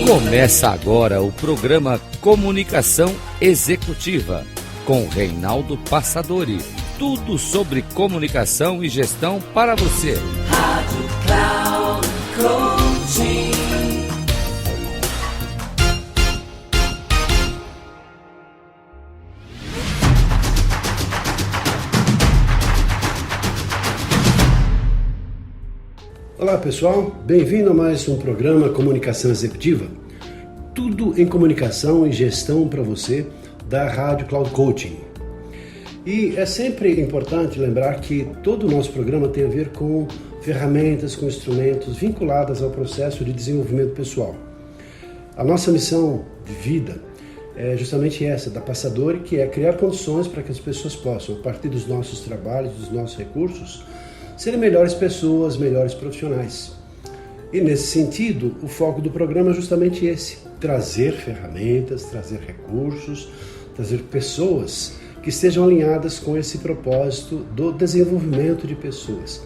Começa agora o programa Comunicação Executiva, com Reinaldo Passadori. Tudo sobre comunicação e gestão para você. Rádio Cloud Coaching. Olá pessoal, bem-vindo a mais um programa Comunicação Executiva. Tudo em comunicação e gestão para você da Rádio Cloud Coaching. E é sempre importante lembrar que todo o nosso programa tem a ver com ferramentas, com instrumentos vinculadas ao processo de desenvolvimento pessoal. A nossa missão de vida é justamente essa, da Passadori, que é criar condições para que as pessoas possam, a partir dos nossos trabalhos, dos nossos recursos, serem melhores pessoas, melhores profissionais. E nesse sentido, o foco do programa é justamente esse, trazer ferramentas, trazer recursos, trazer pessoas que estejam alinhadas com esse propósito do desenvolvimento de pessoas.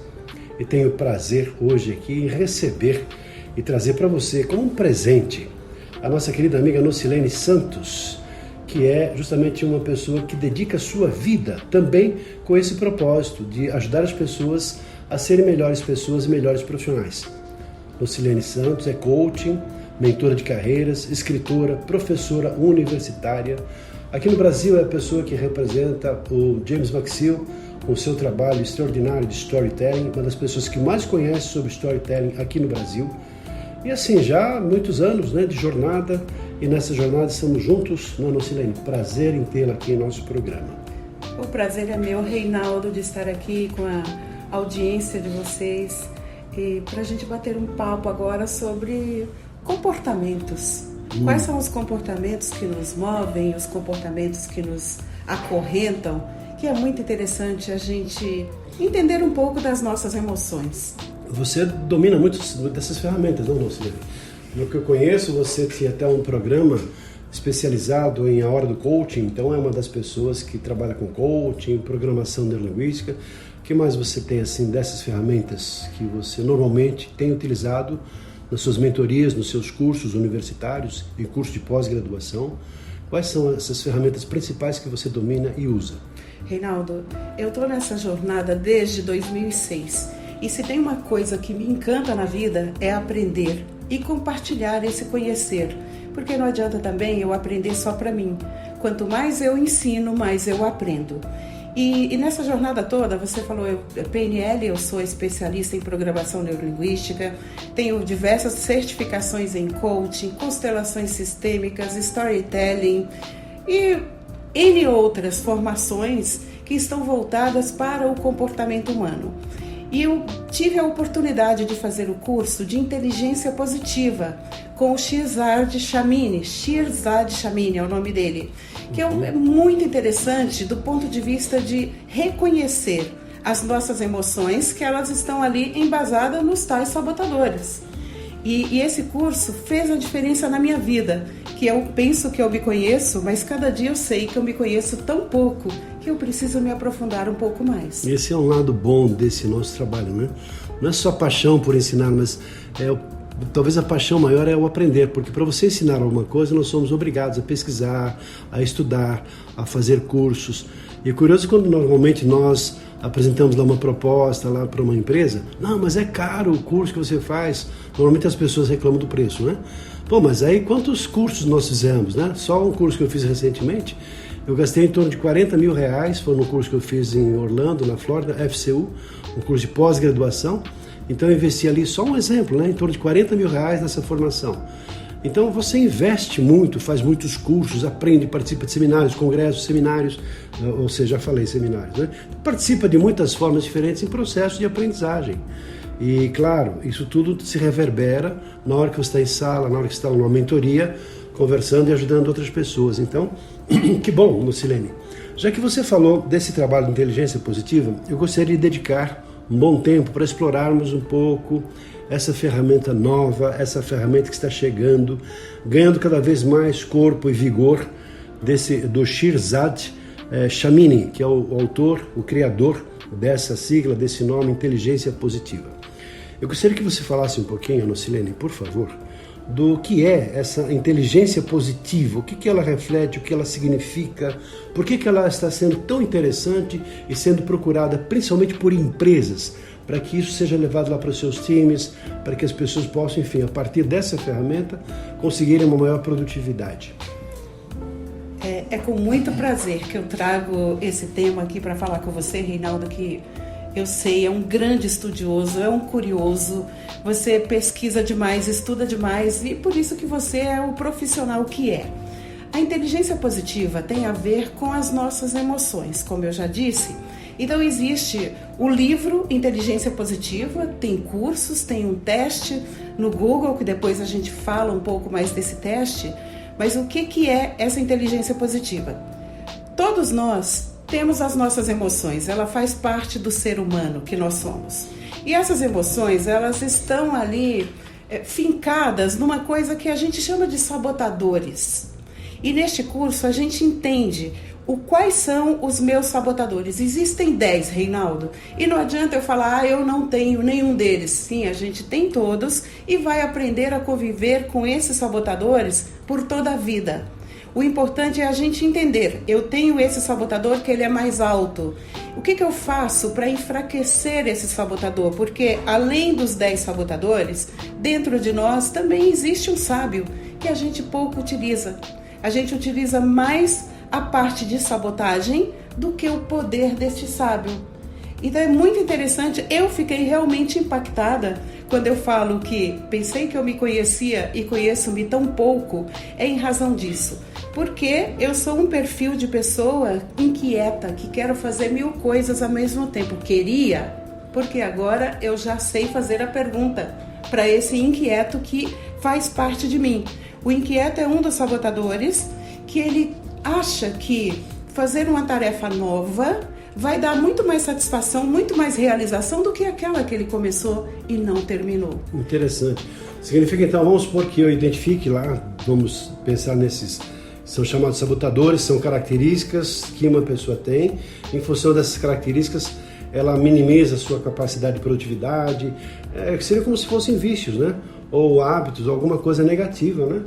E tenho o prazer hoje aqui em receber e trazer para você como um presente a nossa querida amiga Nocilene Santos, que é justamente uma pessoa que dedica a sua vida também com esse propósito de ajudar as pessoas a serem melhores pessoas e melhores profissionais. Nocilene Santos é coaching, mentora de carreiras, escritora, professora universitária. Aqui no Brasil é a pessoa que representa o James McSeel com o seu trabalho extraordinário de storytelling, uma das pessoas que mais conhece sobre storytelling aqui no Brasil. E assim, já há muitos anos de jornada, e nessa jornada estamos juntos, Nocilene. Prazer em tê-la aqui em nosso programa. O prazer é meu, Reinaldo, de estar aqui com a audiência de vocês e para a gente bater um papo agora sobre comportamentos. Quais são os comportamentos que nos movem, os comportamentos que nos acorrentam, que é muito interessante a gente entender um pouco das nossas emoções. Você domina muito dessas ferramentas, não, Nocilene? No que eu conheço, você tinha até um programa especializado em A Hora do Coaching, então é uma das pessoas que trabalha com coaching, programação neurolinguística. O que mais você tem assim dessas ferramentas que você normalmente tem utilizado nas suas mentorias, nos seus cursos universitários e cursos de pós-graduação? Quais são essas ferramentas principais que você domina e usa? Reinaldo, eu estou nessa jornada desde 2006 e se tem uma coisa que me encanta na vida é aprender e compartilhar esse conhecer, porque não adianta também eu aprender só para mim. Quanto mais eu ensino, mais eu aprendo. E nessa jornada toda, você falou, PNL, eu sou especialista em programação neurolinguística, tenho diversas certificações em coaching, constelações sistêmicas, storytelling e N outras formações que estão voltadas para o comportamento humano. E eu tive a oportunidade de fazer o curso de inteligência positiva com o Shirzad Chamine é o nome dele, que é muito interessante do ponto de vista de reconhecer as nossas emoções, que elas estão ali embasadas nos tais sabotadores. E esse curso fez a diferença na minha vida, que eu penso que eu me conheço, mas cada dia eu sei que eu me conheço tão pouco que eu preciso me aprofundar um pouco mais. Esse é um lado bom desse nosso trabalho, né? Não é só paixão por ensinar, mas talvez a paixão maior é o aprender, porque para você ensinar alguma coisa nós somos obrigados a pesquisar, a estudar, a fazer cursos. E é curioso quando normalmente nós apresentamos lá uma proposta lá para uma empresa, não, mas é caro o curso que você faz. Normalmente as pessoas reclamam do preço, né? Pô, mas aí quantos cursos nós fizemos, né? Só um curso que eu fiz recentemente, eu gastei em torno de R$40 mil, foi no curso que eu fiz em Orlando, na Flórida, FCU, um curso de pós-graduação. Então eu investi ali, só um exemplo, em torno de R$40 mil nessa formação. Então você investe muito, faz muitos cursos, aprende, participa de seminários, congressos, seminários, ou seja, já falei seminários, né? Participa de muitas formas diferentes em processos de aprendizagem. E claro, isso tudo se reverbera na hora que você está em sala, na hora que você está numa mentoria, conversando e ajudando outras pessoas. Então, que bom, Nocilene. Já que você falou desse trabalho de inteligência positiva, eu gostaria de dedicar um bom tempo para explorarmos um pouco essa ferramenta nova, essa ferramenta que está chegando, ganhando cada vez mais corpo e vigor do Shirzad Chamine, que é o autor, o criador dessa sigla, desse nome, inteligência positiva. Eu gostaria que você falasse um pouquinho, Nocilene, por favor, do que é essa inteligência positiva, o que ela reflete, o que ela significa, por que ela está sendo tão interessante e sendo procurada principalmente por empresas, para que isso seja levado lá para os seus times, para que as pessoas possam, enfim, a partir dessa ferramenta, conseguirem uma maior produtividade. É com muito prazer que eu trago esse tema aqui para falar com você, Reinaldo, que eu sei, é um grande estudioso, é um curioso, você pesquisa demais, estuda demais e por isso que você é o profissional que é. A inteligência positiva tem a ver com as nossas emoções, como eu já disse. Então existe o livro Inteligência Positiva, tem cursos, tem um teste no Google, que depois a gente fala um pouco mais desse teste, mas o que é essa inteligência positiva? Todos nós temos as nossas emoções, ela faz parte do ser humano que nós somos. E essas emoções, elas estão ali fincadas numa coisa que a gente chama de sabotadores. E neste curso a gente entende quais são os meus sabotadores. Existem 10, Reinaldo, e não adianta eu falar, eu não tenho nenhum deles. Sim, a gente tem todos e vai aprender a conviver com esses sabotadores por toda a vida. O importante é a gente entender, eu tenho esse sabotador que ele é mais alto. O que eu faço para enfraquecer esse sabotador? Porque além dos 10 sabotadores, dentro de nós também existe um sábio que a gente pouco utiliza. A gente utiliza mais a parte de sabotagem do que o poder deste sábio. Então é muito interessante, eu fiquei realmente impactada quando eu falo que pensei que eu me conhecia e conheço-me tão pouco, é em razão disso. Porque eu sou um perfil de pessoa inquieta, que quero fazer 1000 coisas ao mesmo tempo. Queria, porque agora eu já sei fazer a pergunta para esse inquieto que faz parte de mim. O inquieto é um dos sabotadores que ele acha que fazer uma tarefa nova vai dar muito mais satisfação, muito mais realização do que aquela que ele começou e não terminou. Interessante. Significa então, vamos supor que eu identifique lá, vamos pensar nesses, são chamados sabotadores, são características que uma pessoa tem, em função dessas características ela minimiza a sua capacidade de produtividade, seria como se fossem vícios, né? Ou hábitos, alguma coisa negativa, né?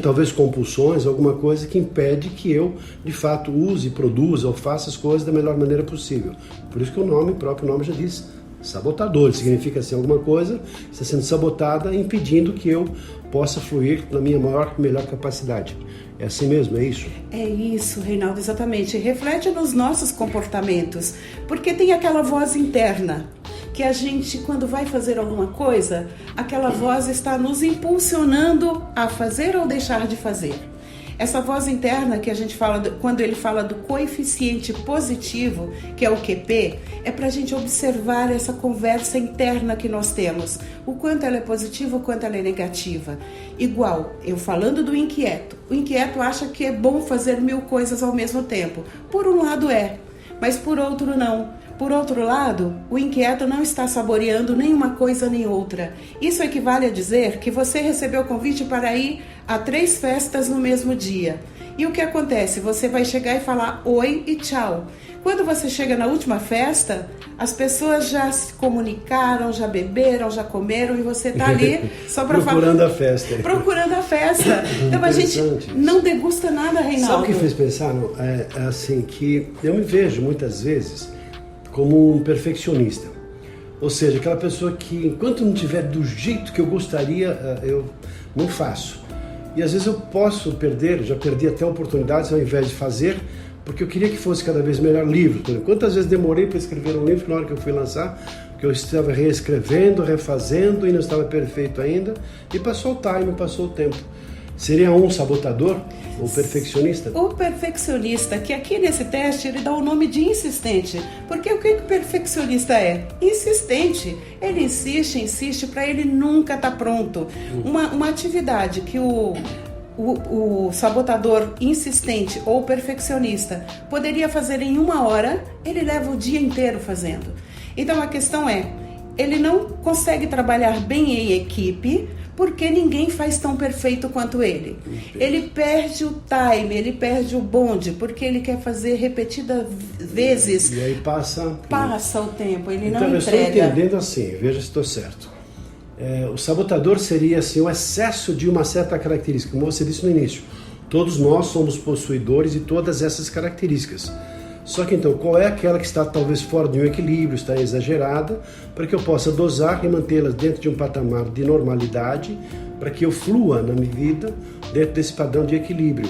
Talvez compulsões, alguma coisa que impede que eu, de fato, use, produza ou faça as coisas da melhor maneira possível. Por isso que o próprio nome já diz sabotador, significa assim, alguma coisa está sendo sabotada, impedindo que eu possa fluir na minha melhor capacidade. É assim mesmo, é isso? É isso, Reinaldo, exatamente. Reflete nos nossos comportamentos, porque tem aquela voz interna que a gente, quando vai fazer alguma coisa, aquela voz está nos impulsionando a fazer ou deixar de fazer. Essa voz interna que a gente fala, quando ele fala do coeficiente positivo, que é o QP, é para a gente observar essa conversa interna que nós temos. O quanto ela é positiva, o quanto ela é negativa. Igual, eu falando do inquieto. O inquieto acha que é bom fazer 1000 coisas ao mesmo tempo. Por um lado é, mas por outro não. Por outro lado, o inquieto não está saboreando nenhuma coisa nem outra. Isso equivale a dizer que você recebeu o convite para ir a 3 festas no mesmo dia. E o que acontece? Você vai chegar e falar oi e tchau. Quando você chega na última festa, as pessoas já se comunicaram, já beberam, já comeram e você está ali só para falar. Procurando a festa. Procurando a festa. Então a gente não degusta nada, Reinaldo. Sabe o que fez pensar? É assim, que eu me vejo muitas vezes como um perfeccionista. Ou seja, aquela pessoa que enquanto não estiver do jeito que eu gostaria, eu não faço. E às vezes eu posso perder, já perdi até oportunidades ao invés de fazer, porque eu queria que fosse cada vez melhor livro. Quantas vezes demorei para escrever um livro na hora que eu fui lançar, porque eu estava reescrevendo, refazendo e não estava perfeito ainda, e passou o time, passou o tempo. Seria um sabotador ou perfeccionista? O perfeccionista, que aqui nesse teste ele dá o nome de insistente. Porque o que o perfeccionista é? Insistente. Ele insiste, para ele nunca estar pronto. Uma atividade que o sabotador insistente ou perfeccionista poderia fazer em 1 hora, ele leva o dia inteiro fazendo. Então a questão é, ele não consegue trabalhar bem em equipe, porque ninguém faz tão perfeito quanto ele. Ele perde o time, ele perde o bonde, porque ele quer fazer repetidas vezes. E aí passa o tempo, ele então, não entrega. Então eu estou entendendo assim, veja se estou certo. O sabotador seria assim, o excesso de uma certa característica, como você disse no início. Todos nós somos possuidores de todas essas características. Só que então, qual é aquela que está talvez fora de um equilíbrio, está exagerada, para que eu possa dosar e mantê-las dentro de um patamar de normalidade, para que eu flua na minha vida dentro desse padrão de equilíbrio.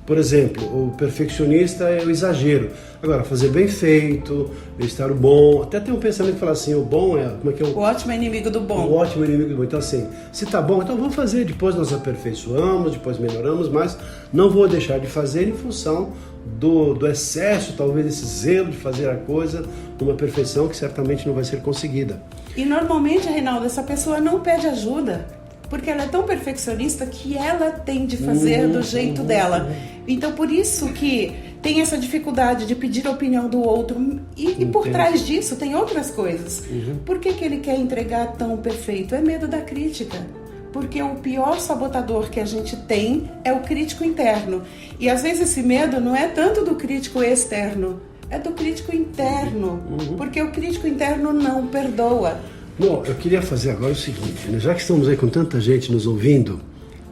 Por exemplo, o perfeccionista é o exagero. Agora, fazer bem feito, estar o bom. Até tem um pensamento que fala assim, o bom é... Como é que é? O ótimo é inimigo do bom. O ótimo é inimigo do bom. Então assim, se tá bom, então vamos fazer. Depois nós aperfeiçoamos, depois melhoramos, mas não vou deixar de fazer em função do excesso, talvez, desse zelo de fazer a coisa numa perfeição que certamente não vai ser conseguida. E normalmente, Reinaldo, essa pessoa não pede ajuda, porque ela é tão perfeccionista que ela tem de fazer do jeito dela. Então, por isso que tem essa dificuldade de pedir a opinião do outro. E por trás disso tem outras coisas. Por que ele quer entregar tão perfeito? É medo da crítica. Porque o pior sabotador que a gente tem é o crítico interno. E às vezes esse medo não é tanto do crítico externo, é do crítico interno. Porque o crítico interno não perdoa. Bom, eu queria fazer agora o seguinte, né? Já que estamos aí com tanta gente nos ouvindo,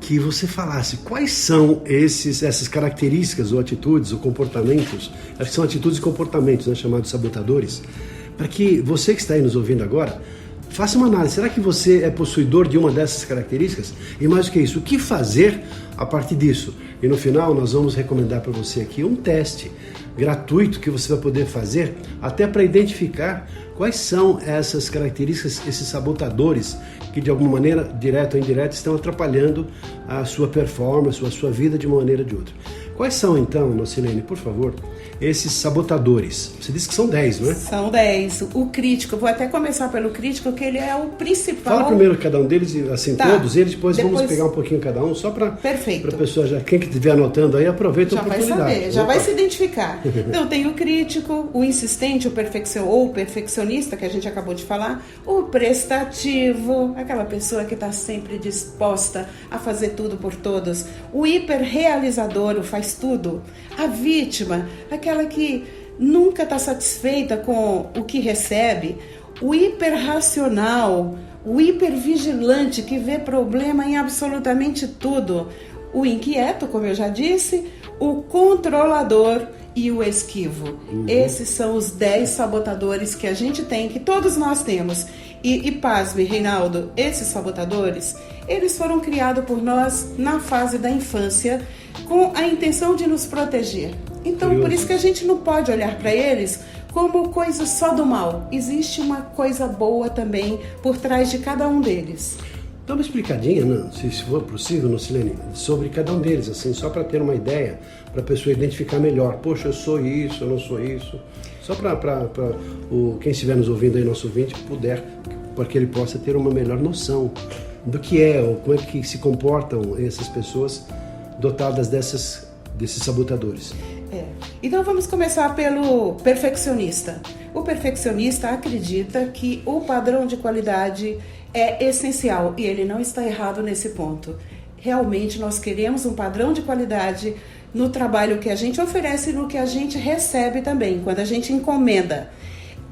que você falasse quais são essas características ou atitudes ou comportamentos, acho que são atitudes e comportamentos, né, chamados sabotadores, para que você que está aí nos ouvindo agora, faça uma análise. Será que você é possuidor de uma dessas características? E mais do que isso, o que fazer a partir disso? E no final nós vamos recomendar para você aqui um teste gratuito que você vai poder fazer até para identificar quais são essas características, esses sabotadores que de alguma maneira, direta ou indireta, estão atrapalhando a sua performance ou a sua vida de uma maneira ou de outra. Quais são então, Nocilene, por favor, esses sabotadores? Você disse que são 10, não é? São 10. O crítico, vou até começar pelo crítico, que ele é o principal. Fala primeiro cada um deles, assim, tá. Todos eles, depois vamos pegar um pouquinho cada um, só para a pessoa, já quem que estiver anotando aí, aproveita a oportunidade. Vai saber, já vai se identificar. Então tem o crítico, o insistente, o perfeccionista, que a gente acabou de falar, o prestativo, aquela pessoa que está sempre disposta a fazer tudo por todos, o hiperrealizador, o faz tudo, a vítima, aquela que nunca está satisfeita com o que recebe, o hiperracional, o hipervigilante que vê problema em absolutamente tudo, o inquieto, como eu já disse, o controlador e o esquivo. Esses são os 10 sabotadores que a gente tem, que todos nós temos. E pasme, Reinaldo, esses sabotadores, eles foram criados por nós na fase da infância com a intenção de nos proteger. Então, por isso que a gente não pode olhar para eles como coisa só do mal. Existe uma coisa boa também por trás de cada um deles. Dá uma explicadinha, não, se for possível, Nocilene, sobre cada um deles, assim, só para ter uma ideia, para a pessoa identificar melhor. Poxa, eu sou isso, eu não sou isso. Só para quem estiver nos ouvindo aí, nosso ouvinte, puder, para que ele possa ter uma melhor noção do que é, ou como é que se comportam essas pessoas dotadas desses sabotadores. Então vamos começar pelo perfeccionista. O perfeccionista acredita que o padrão de qualidade é essencial e ele não está errado nesse ponto. Realmente nós queremos um padrão de qualidade no trabalho que a gente oferece e no que a gente recebe também, quando a gente encomenda.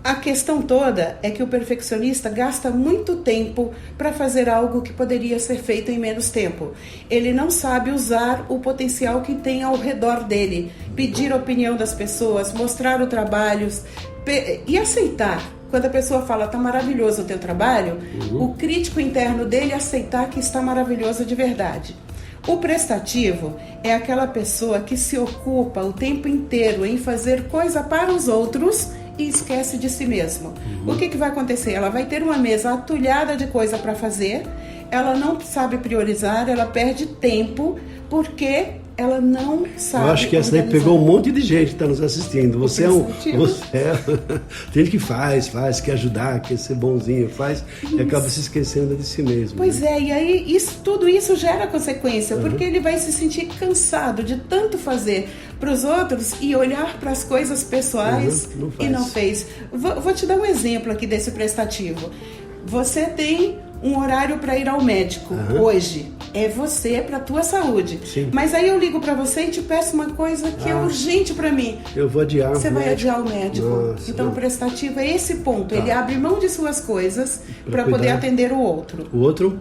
A questão toda é que o perfeccionista gasta muito tempo para fazer algo que poderia ser feito em menos tempo. Ele não sabe usar o potencial que tem ao redor dele, pedir a opinião das pessoas, mostrar o trabalho e aceitar. Quando a pessoa fala, está maravilhoso o teu trabalho, o crítico interno dele aceitar que está maravilhoso de verdade. O prestativo é aquela pessoa que se ocupa o tempo inteiro em fazer coisa para os outros e esquece de si mesmo. O que vai acontecer? Ela vai ter uma mesa atulhada de coisa para fazer, ela não sabe priorizar, ela perde tempo porque ela não sabe. Eu acho que essa daí pegou um monte de gente que está nos assistindo. Você tem gente que faz, quer ajudar, quer ser bonzinho, faz e acaba se esquecendo de si mesmo. Pois é, e aí tudo isso gera consequência, porque ele vai se sentir cansado de tanto fazer para os outros e olhar para as coisas pessoais e não fez. Vou te dar um exemplo aqui desse prestativo. Você tem um horário para ir ao médico hoje. é você, para a tua saúde. Sim. Mas aí eu ligo para você e te peço uma coisa que é urgente para mim. Eu vou adiar. Você vai adiar o médico. Nossa, então, o prestativo é esse ponto. Tá. Ele abre mão de suas coisas para poder atender o outro. O outro?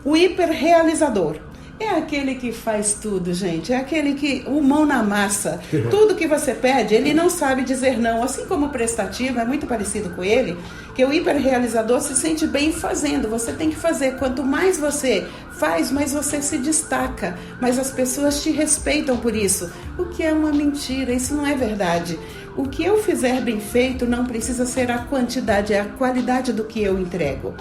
O hiperrealizador. É aquele que faz tudo, gente. É aquele que, o mão na massa. Tudo que você pede, ele não sabe dizer não. Assim como o prestativo é muito parecido com ele, que o hiperrealizador se sente bem fazendo. Você tem que fazer. Quanto mais você faz, mais você se destaca. Mas as pessoas te respeitam por isso. O que é uma mentira, isso não é verdade. O que eu fizer bem feito não precisa ser a quantidade, é a qualidade do que eu entrego.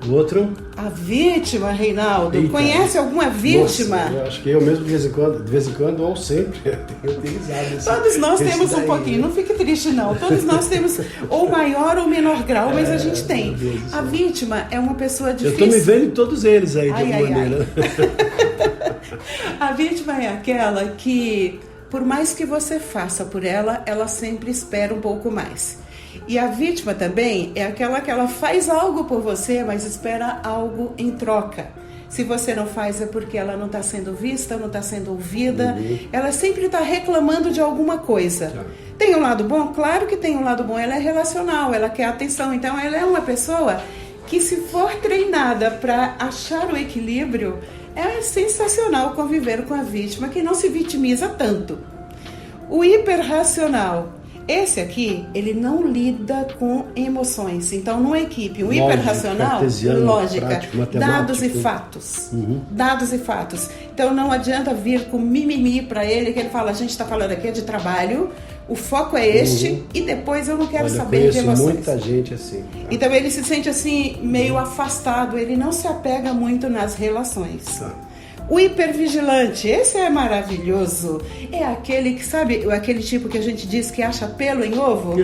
O outro? A vítima, Reinaldo. Eita. Conhece alguma vítima? Nossa, eu acho que eu mesmo de vez em quando ou sempre eu tenho risado. Todos nós temos um pouquinho, não fique triste não. Todos nós temos ou maior ou menor grau, mas a gente tem. A vítima é uma pessoa difícil. Eu estou me vendo em todos eles aí, de alguma maneira. A vítima é aquela que, por mais que você faça por ela, ela sempre espera um pouco mais. E a vítima também é aquela que ela faz algo por você, mas espera algo em troca. Se você não faz é porque ela não está sendo vista, não está sendo ouvida. Ela sempre está reclamando de alguma coisa. Tem um lado bom? Claro que tem um lado bom. Ela é relacional, ela quer atenção. Então ela é uma pessoa que, se for treinada para achar o equilíbrio, é sensacional conviver com a vítima que não se vitimiza tanto. O hiperracional. Esse aqui, ele não lida com emoções. Então, numa equipe, o hiperracional, lógica, prático, dados e fatos. Dados e fatos. Então, não adianta vir com mimimi para ele, que ele fala, a gente está falando aqui de trabalho, o foco é este, e depois eu não quero saber de emoções. Muita gente assim. Tá? Então, ele se sente assim, meio afastado, ele não se apega muito nas relações. Tá. O hipervigilante, esse é maravilhoso. É aquele que, sabe, aquele tipo que a gente diz que acha pelo em ovo?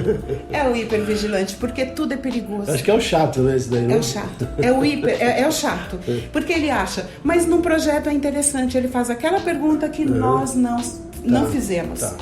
É o hipervigilante, porque tudo é perigoso. Acho que é o chato, né? Esse daí, né? É o chato. É o chato. Porque ele acha. Mas num projeto é interessante, ele faz aquela pergunta que nós não fizemos. Tá.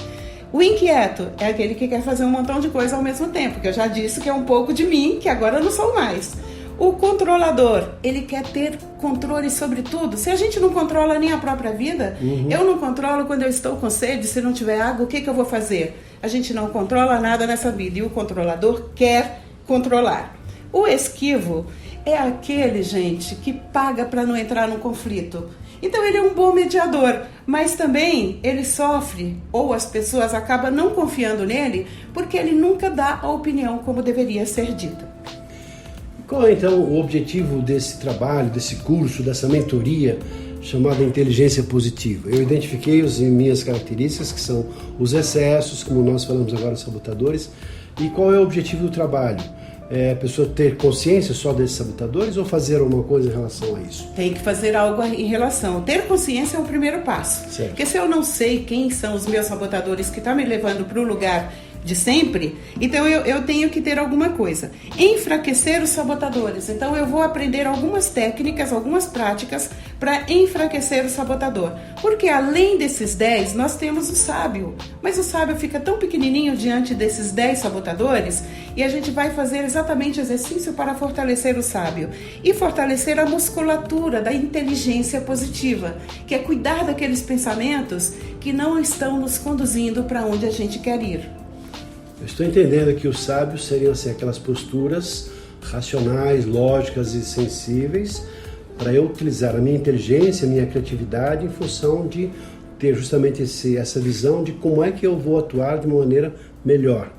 O inquieto é aquele que quer fazer um montão de coisa ao mesmo tempo, que eu já disse que é um pouco de mim, que agora eu não sou mais. O controlador, ele quer ter controle sobre tudo. Se a gente não controla nem a própria vida, eu não controlo quando eu estou com sede, se não tiver água, o que eu vou fazer? A gente não controla nada nessa vida e o controlador quer controlar. O esquivo é aquele, gente, que paga para não entrar num conflito. Então ele é um bom mediador, mas também ele sofre, ou as pessoas acabam não confiando nele, porque ele nunca dá a opinião como deveria ser dita. Qual é, então, o objetivo desse trabalho, desse curso, dessa mentoria chamada inteligência positiva? Eu identifiquei as minhas características, que são os excessos, como nós falamos agora, os sabotadores. E qual é o objetivo do trabalho? É a pessoa ter consciência só desses sabotadores ou fazer alguma coisa em relação a isso? Tem que fazer algo em relação. Ter consciência é o primeiro passo. Certo. Porque se eu não sei quem são os meus sabotadores que estão me levando para o lugar de sempre, então eu tenho que ter alguma coisa. Enfraquecer os sabotadores. Então eu vou aprender algumas técnicas, algumas práticas para enfraquecer o sabotador. Porque além desses 10, nós temos o sábio. Mas o sábio fica tão pequenininho diante desses 10 sabotadores e a gente vai fazer exatamente exercício para fortalecer o sábio e fortalecer a musculatura da inteligência positiva, que é cuidar daqueles pensamentos que não estão nos conduzindo para onde a gente quer ir. Eu estou entendendo que os sábios seriam assim, aquelas posturas racionais, lógicas e sensíveis para eu utilizar a minha inteligência, a minha criatividade em função de ter justamente essa visão de como é que eu vou atuar de uma maneira melhor,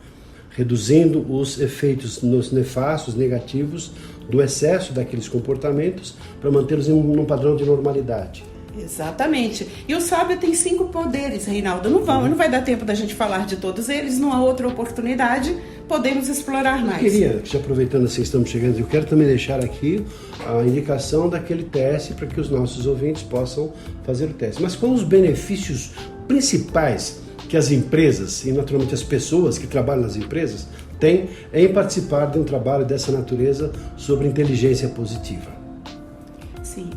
reduzindo os efeitos nefastos, negativos do excesso daqueles comportamentos para mantê-los num padrão de normalidade. Exatamente. E o sábio tem 5 poderes, Reinaldo. Não vai dar tempo da gente falar de todos eles. Numa outra oportunidade, podemos explorar mais. Eu queria, já aproveitando assim, estamos chegando, eu quero também deixar aqui a indicação daquele teste para que os nossos ouvintes possam fazer o teste. Mas quais os benefícios principais que as empresas e naturalmente as pessoas que trabalham nas empresas têm em participar de um trabalho dessa natureza sobre inteligência positiva? Sim.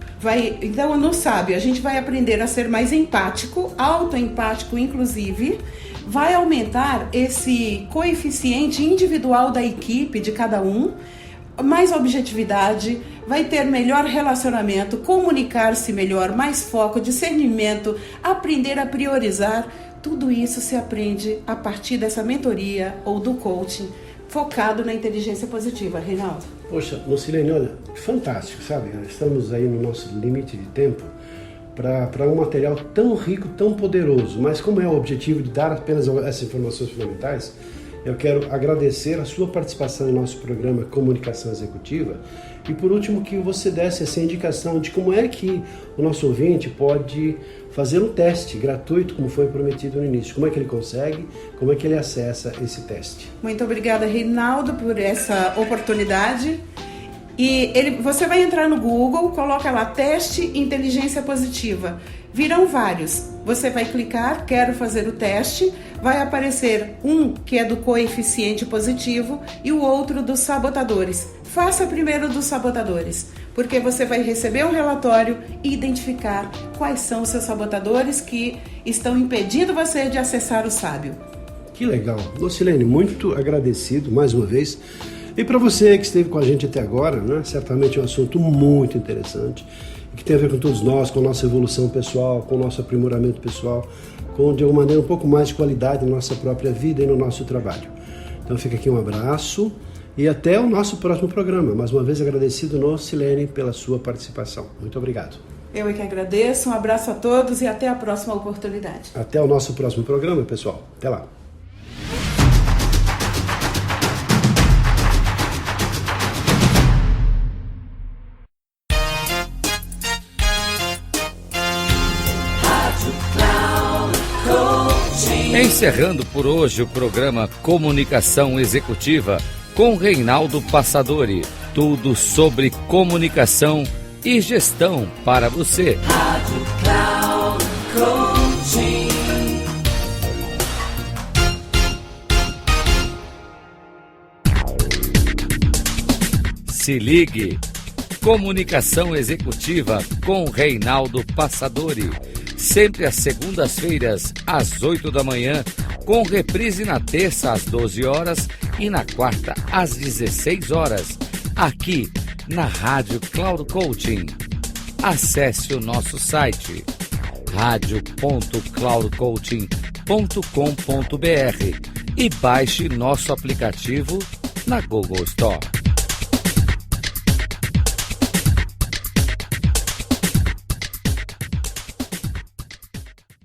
Então, no sábio, a gente vai aprender a ser mais empático, autoempático, inclusive. Vai aumentar esse coeficiente individual da equipe, de cada um. mais objetividade, vai ter melhor relacionamento, comunicar-se melhor, mais foco, discernimento, aprender a priorizar. Tudo isso se aprende a partir dessa mentoria ou do coaching focado na inteligência positiva. Reinaldo. Poxa, Lucilene, olha, fantástico, sabe? Estamos aí no nosso limite de tempo para um material tão rico, tão poderoso, mas como é o objetivo de dar apenas essas informações fundamentais, eu quero agradecer a sua participação no nosso programa Comunicação Executiva e, por último, que você desse essa indicação de como é que o nosso ouvinte pode fazer um teste gratuito, como foi prometido no início. Como é que ele consegue, como é que ele acessa esse teste. Muito obrigada, Reinaldo, por essa oportunidade. E você vai entrar no Google, coloca lá teste inteligência positiva. Virão vários. Você vai clicar, quero fazer o teste, vai aparecer um que é do coeficiente positivo e o outro dos sabotadores. Faça primeiro dos sabotadores, porque você vai receber um relatório e identificar quais são os seus sabotadores que estão impedindo você de acessar o sábio. Que legal. Lucilene, muito agradecido mais uma vez. E para você que esteve com a gente até agora, né, certamente é um assunto muito interessante, que tem a ver com todos nós, com a nossa evolução pessoal, com o nosso aprimoramento pessoal, com, de alguma maneira, um pouco mais de qualidade na nossa própria vida e no nosso trabalho. Então fica aqui um abraço e até o nosso próximo programa. Mais uma vez agradecido, Lucilene, pela sua participação. Muito obrigado. Eu é que agradeço, um abraço a todos e até a próxima oportunidade. Até o nosso próximo programa, pessoal. Até lá. Encerrando por hoje o programa Comunicação Executiva com Reinaldo Passadori. Tudo sobre comunicação e gestão para você. Rádio Cloud Coaching. Se ligue. Comunicação Executiva com Reinaldo Passadori. Sempre às segundas-feiras, às 8 da manhã, com reprise na terça às 12 horas e na quarta às 16 horas, aqui na Rádio Cloud Coaching. Acesse o nosso site radio.cloudcoaching.com.br e baixe nosso aplicativo na Google Store.